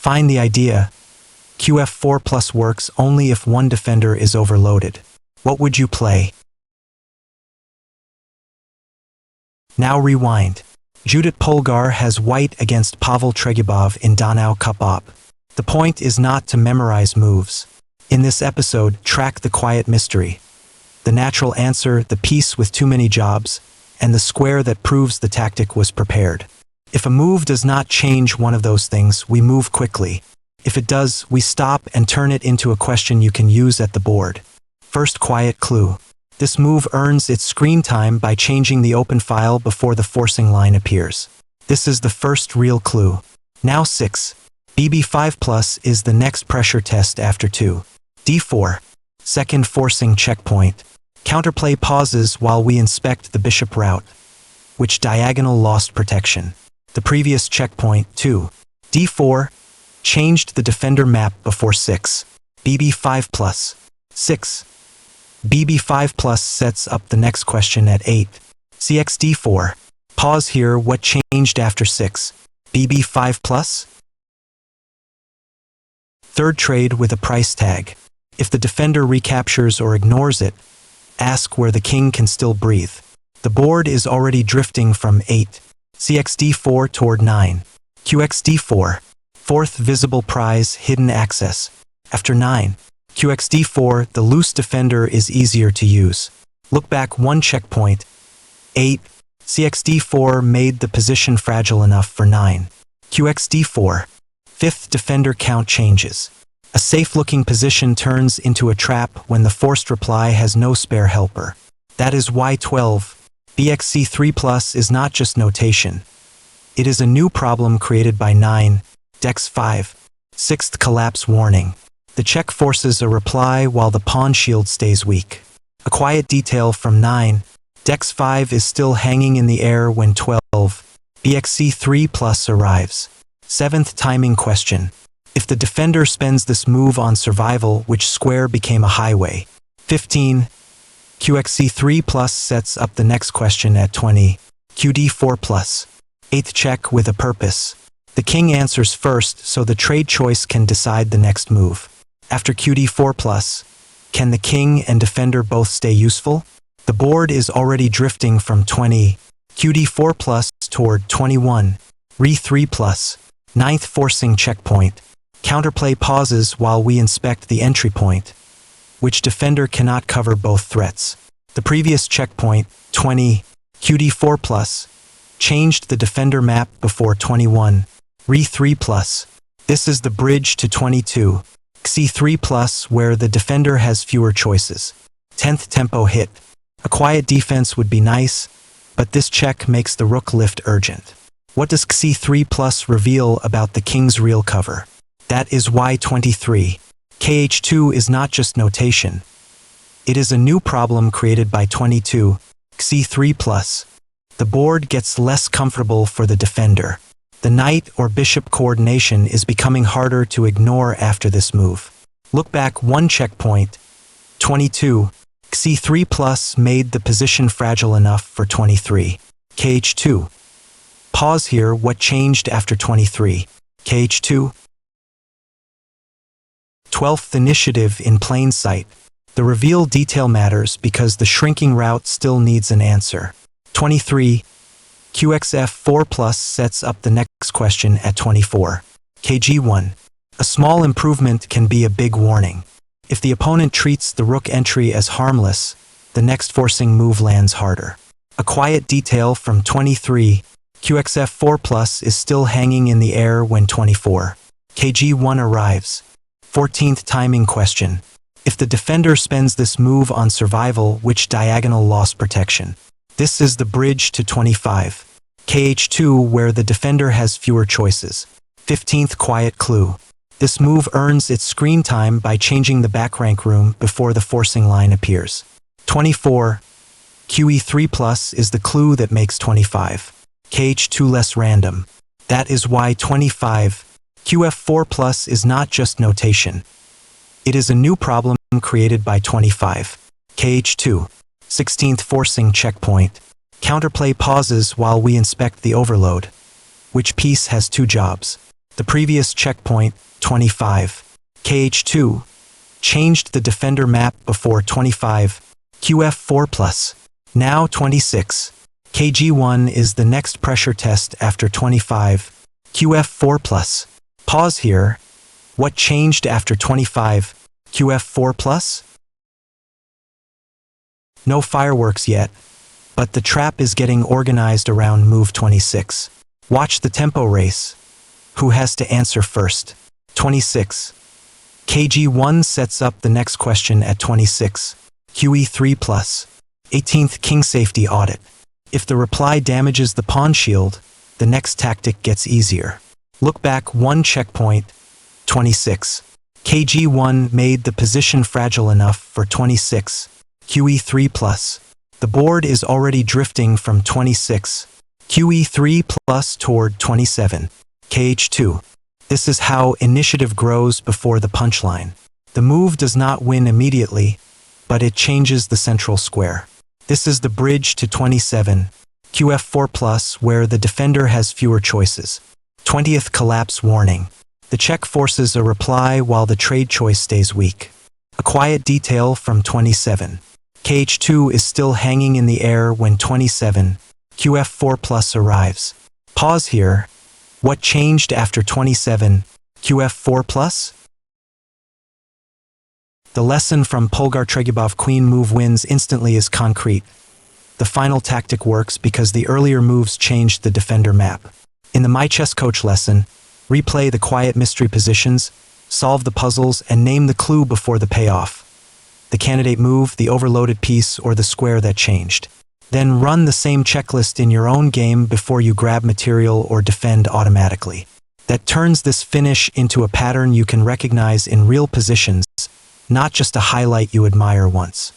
Find the idea. QF4 plus works only if one defender is overloaded. What would you play? Now rewind. Judit Polgar has white against Pavel Tregyubov in Donau Cup Op. The point is not to memorize moves. In this episode, track the quiet mystery. The natural answer, the piece with too many jobs, and the square that proves the tactic was prepared. If a move does not change one of those things, we move quickly. If it does, we stop and turn it into a question you can use at the board. First quiet clue. This move earns its screen time by changing the open file before the forcing line appears. This is the first real clue. Now 6. BB5 plus is the next pressure test after 2. D4. Second forcing checkpoint. Counterplay pauses while we inspect the bishop route. Which diagonal lost protection? The previous checkpoint, 2. D4. Changed the defender map before 6. BB5 plus. 6. BB5 plus sets up the next question at 8. CXD4. Pause here, what changed after 6? BB5 plus? Third trade with a price tag. If the defender recaptures or ignores it, ask where the king can still breathe. The board is already drifting from 8. CXD4 toward 9. QXD4. Fourth visible prize, hidden access. After 9. QXD4, the loose defender is easier to use. Look back one checkpoint. 8. CXD4 made the position fragile enough for 9. QXD4. Fifth defender count changes. A safe-looking position turns into a trap when the forced reply has no spare helper. That is why 12. BXC3 plus is not just notation. It is a new problem created by 9. Dex5. Sixth collapse warning. The check forces a reply while the pawn shield stays weak. A quiet detail from 9. Dex5 is still hanging in the air when 12. BXC3 plus arrives. Seventh timing question. If the defender spends this move on survival, which square became a highway? 15. QXC3 plus sets up the next question at 20. QD4 plus. Eighth check with a purpose. The king answers first, so the trade choice can decide the next move. After QD4 plus, can the king and defender both stay useful? The board is already drifting from 20. QD4 plus toward 21. Re3 plus. Ninth forcing checkpoint. Counterplay pauses while we inspect the entry point. Which defender cannot cover both threats? The previous checkpoint, 20. QD4 plus. Changed the defender map before 21. Re3 plus. This is the bridge to 22. C3 plus where the defender has fewer choices. 10th tempo hit. A quiet defense would be nice, but this check makes the rook lift urgent. What does C3 plus reveal about the king's real cover? That is Y23. KH2 is not just notation. It is a new problem created by 22. C3 plus. The board gets less comfortable for the defender. The knight or bishop coordination is becoming harder to ignore after this move. Look back one checkpoint. 22. C3 plus made the position fragile enough for 23. KH2. Pause here, what changed after 23? KH2. 12th initiative in plain sight. The reveal detail matters because the shrinking route still needs an answer. 23. QXF4 plus sets up the next question at 24. KG1. A small improvement can be a big warning. If the opponent treats the rook entry as harmless, the next forcing move lands harder. A quiet detail from 23. QXF4 plus is still hanging in the air when 24. KG1 arrives. 14th timing question. If the defender spends this move on survival, which diagonal lost protection? This is the bridge to 25. KH2 where the defender has fewer choices. 15th quiet clue. This move earns its screen time by changing the back rank room before the forcing line appears. 24. QE3 plus is the clue that makes 25. KH2 less random. That is why 25. QF4 plus is not just notation. It is a new problem created by 25. KH2. 16th forcing checkpoint. Counterplay pauses while we inspect the overload. Which piece has two jobs? The previous checkpoint, 25, KH2, changed the defender map before 25, QF4+. Now 26, KG1 is the next pressure test after 25, QF4+. Pause here. What changed after 25, QF4+? No fireworks yet, but the trap is getting organized around move 26. Watch the tempo race. Who has to answer first? 26. KG1 sets up the next question at 26, QE3+. 18th king safety audit. If the reply damages the pawn shield, the next tactic gets easier. Look back one checkpoint, 26. KG1 made the position fragile enough for 26, QE3+. The board is already drifting from 26, QE3+ toward 27, KH2. This is how initiative grows before the punchline. The move does not win immediately, but it changes the central square. This is the bridge to 27, QF4+, where the defender has fewer choices. 20th collapse warning. The check forces a reply while the trade choice stays weak. A quiet detail from 27. KH2 is still hanging in the air when 27, QF4+ arrives. Pause here. What changed after 27, QF4+? The lesson from Polgar Tregyubov queen move wins instantly is concrete. The final tactic works because the earlier moves changed the defender map. In the My Chess Coach lesson, replay the quiet mystery positions, solve the puzzles, and name the clue before the payoff. The candidate move, the overloaded piece, or the square that changed. Then run the same checklist in your own game before you grab material or defend automatically. That turns this finish into a pattern you can recognize in real positions, not just a highlight you admire once.